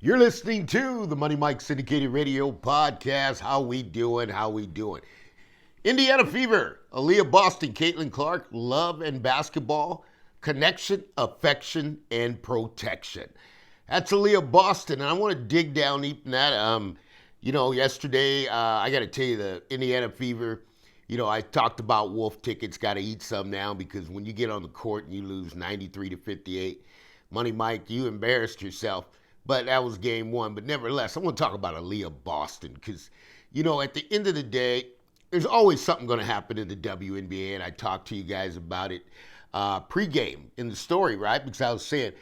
You're listening to the Money Mike Syndicated Radio Podcast. How we doing? How we doing? Indiana Fever, Aliyah Boston, Caitlin Clark, love and basketball, connection, affection, and protection. That's Aliyah Boston, and I want to dig down deep in that. Yesterday, I got to tell you, the Indiana Fever, I talked about Wolf tickets, got to eat some now because when you get on the court and you lose 93 to 58, Money Mike, you embarrassed yourself. But that was game one. But nevertheless, I want to talk about Aliyah Boston because, at the end of the day, there's always something going to happen in the WNBA, and I talked to you guys about it pregame in the story, right? Because I was saying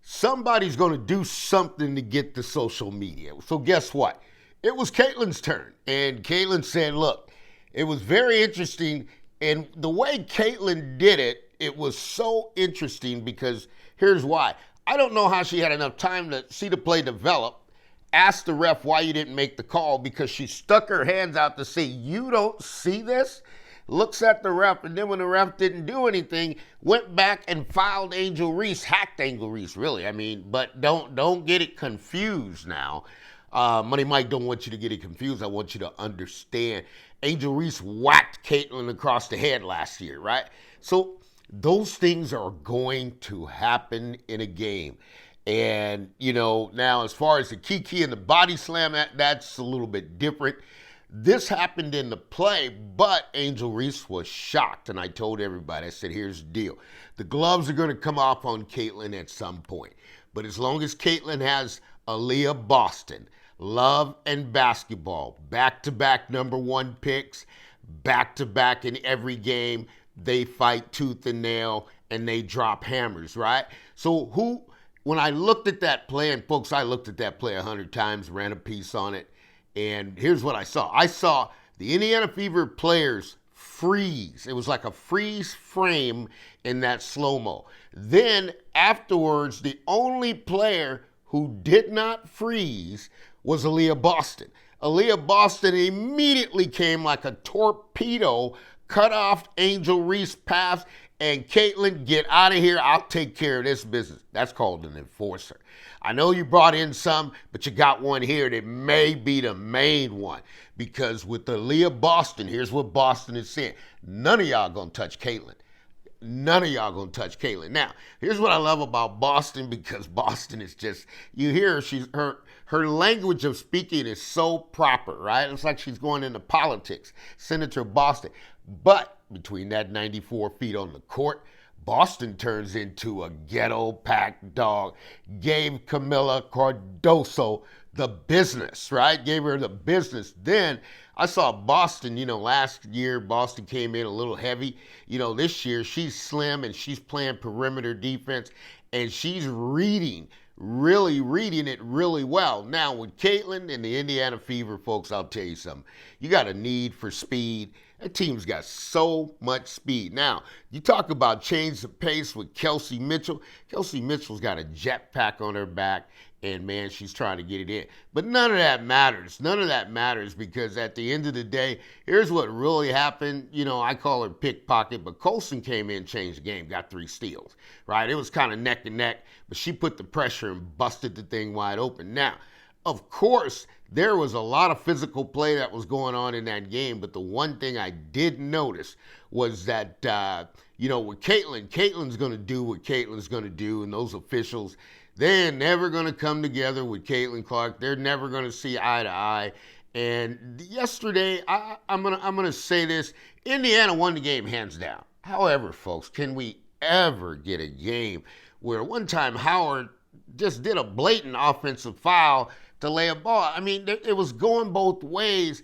somebody's going to do something to get the social media. So guess what? It was Caitlin's turn, and Caitlin said, look, it was very interesting, and the way Caitlin did it, it was so interesting because here's why. I don't know how she had enough time to see the play develop, ask the ref why you didn't make the call because she stuck her hands out to say, you don't see this? Looks at the ref, and then when the ref didn't do anything, went back and fouled Angel Reese, hacked Angel Reese, really. But don't get it confused now. Money Mike don't want you to get it confused. I want you to understand. Angel Reese whacked Caitlin across the head last year, right? So those things are going to happen in a game. And, now as far as the kiki and the body slam, that's a little bit different. This happened in the play, but Angel Reese was shocked. And I told everybody, I said, here's the deal. The gloves are going to come off on Caitlin at some point. But as long as Caitlin has Aliyah Boston, love and basketball, back-to-back number one picks, back-to-back in every game, they fight tooth and nail, and they drop hammers, right? So when I looked at that play, and folks, I looked at that play 100 times, ran a piece on it, and here's what I saw. I saw the Indiana Fever players freeze. It was like a freeze frame in that slow-mo. Then afterwards, the only player who did not freeze was Aliyah Boston. Aliyah Boston immediately came like a torpedo, cut off Angel Reese pass, and Caitlin, get out of here. I'll take care of this business. That's called an enforcer. I know you brought in some, but you got one here that may be the main one. Because with Aliyah Boston, here's what Boston is saying. None of y'all gonna touch Caitlin. None of y'all gonna touch Caitlin. Now, here's what I love about Boston, because Boston is just, you hear her language of speaking is so proper, right? It's like she's going into politics. Senator Boston. But between that 94 feet on the court, Boston turns into a ghetto pack dog. Gave Camilla Cardoso the business, right? Gave her the business. Then I saw Boston, last year Boston came in a little heavy. This year she's slim and she's playing perimeter defense and she's really reading it really well. Now with Caitlin and the Indiana Fever, folks, I'll tell you something. You got a need for speed. That team's got so much speed. Now, you talk about change the pace with Kelsey Mitchell. Kelsey Mitchell's got a jetpack on her back, and man, she's trying to get it in. But none of that matters. None of that matters because at the end of the day, here's what really happened. I call her pickpocket, but Colson came in, changed the game, got 3 steals, right? It was kind of neck and neck, but she put the pressure and busted the thing wide open. Now, of course, there was a lot of physical play that was going on in that game, but the one thing I did notice was that, with Caitlin's going to do what Caitlin's going to do, and those officials, they're never going to come together with Caitlin Clark. They're never going to see eye to eye. And yesterday, I'm gonna say this, Indiana won the game hands down. However, folks, can we ever get a game where one time Howard just did a blatant offensive foul to lay a ball? It was going both ways.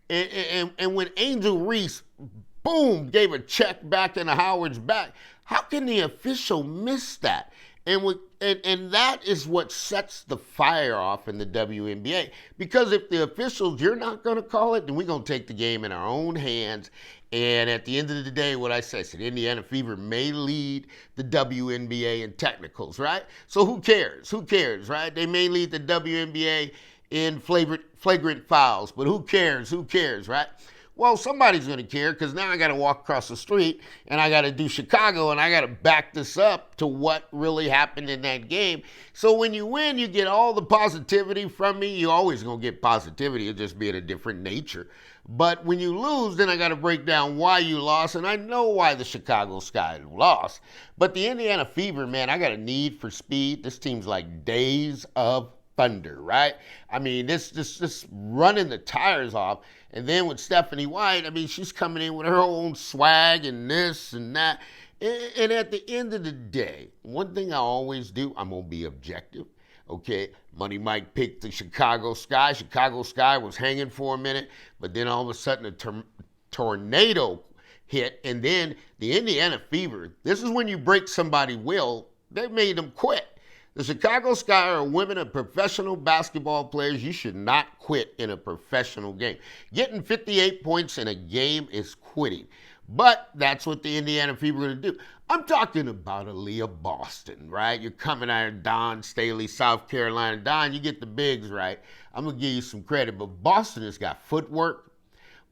And when Angel Reese, boom, gave a check back into Howard's back, how can the official miss that? And that is what sets the fire off in the WNBA. Because if the officials, you're not going to call it, then we're going to take the game in our own hands. And at the end of the day, what I said, Indiana Fever may lead the WNBA in technicals, right? So who cares? Who cares, right? They may lead the WNBA in flagrant fouls, but who cares? Who cares, right? Well, somebody's going to care because now I got to walk across the street and I got to do Chicago and I got to back this up to what really happened in that game. So when you win, you get all the positivity from me. You're always going to get positivity. It'll just be at a different nature. But when you lose, then I got to break down why you lost. And I know why the Chicago Sky lost. But the Indiana Fever, man, I got a need for speed. This team's like days of thunder, right? I mean, this running the tires off. And then with Stephanie White, I mean, she's coming in with her own swag and this and that. And at the end of the day, one thing I always do, I'm going to be objective. Okay, Money Mike picked the Chicago Sky. Chicago Sky was hanging for a minute, but then all of a sudden a tornado hit. And then the Indiana Fever, this is when you break somebody's will, they made them quit. The Chicago Sky are women of professional basketball players. You should not quit in a professional game. Getting 58 points in a game is quitting. But that's what the Indiana Fever are going to do. I'm talking about Aliyah Boston, right? You're coming out of Don Staley, South Carolina. Don, you get the bigs right. I'm going to give you some credit. But Boston has got footwork.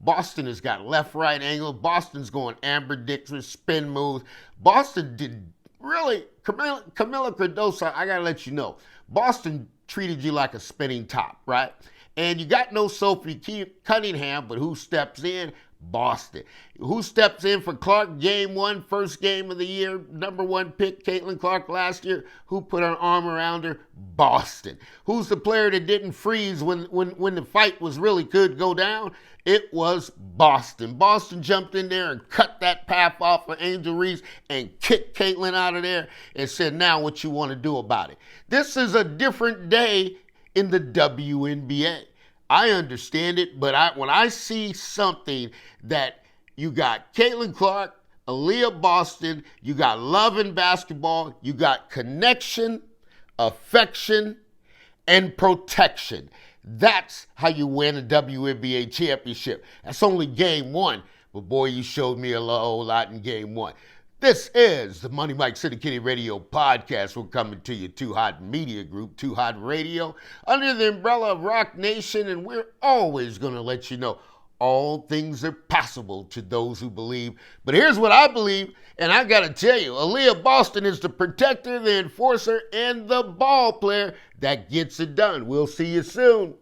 Boston has got left-right angle. Boston's going ambidextrous spin moves. Boston did really, Camilla Cardoso, I got to let you know, Boston treated you like a spinning top, right? And you got no Sophie Cunningham, but who steps in? Boston. Who steps in for Clark game 1, first game of the year, number 1 pick, Caitlin Clark last year? Who put an arm around her? Boston. Who's the player that didn't freeze when the fight was really could go down? It was Boston. Boston jumped in there and cut that path off of Angel Reese and kicked Caitlin out of there and said, now what you want to do about it? This is a different day in the WNBA. I understand it, but when I see something that you got Caitlin Clark, Aliyah Boston, you got love in basketball, you got connection, affection, and protection. That's how you win a WNBA championship. That's only game 1, but boy, you showed me a whole lot in game 1. This is the Money Mike Syndicated Radio Podcast. We're coming to you, Too Hot Media Group, Too Hot Radio, under the umbrella of Rock Nation, and we're always going to let you know all things are possible to those who believe. But here's what I believe, and I got to tell you, Aliyah Boston is the protector, the enforcer, and the ball player that gets it done. We'll see you soon.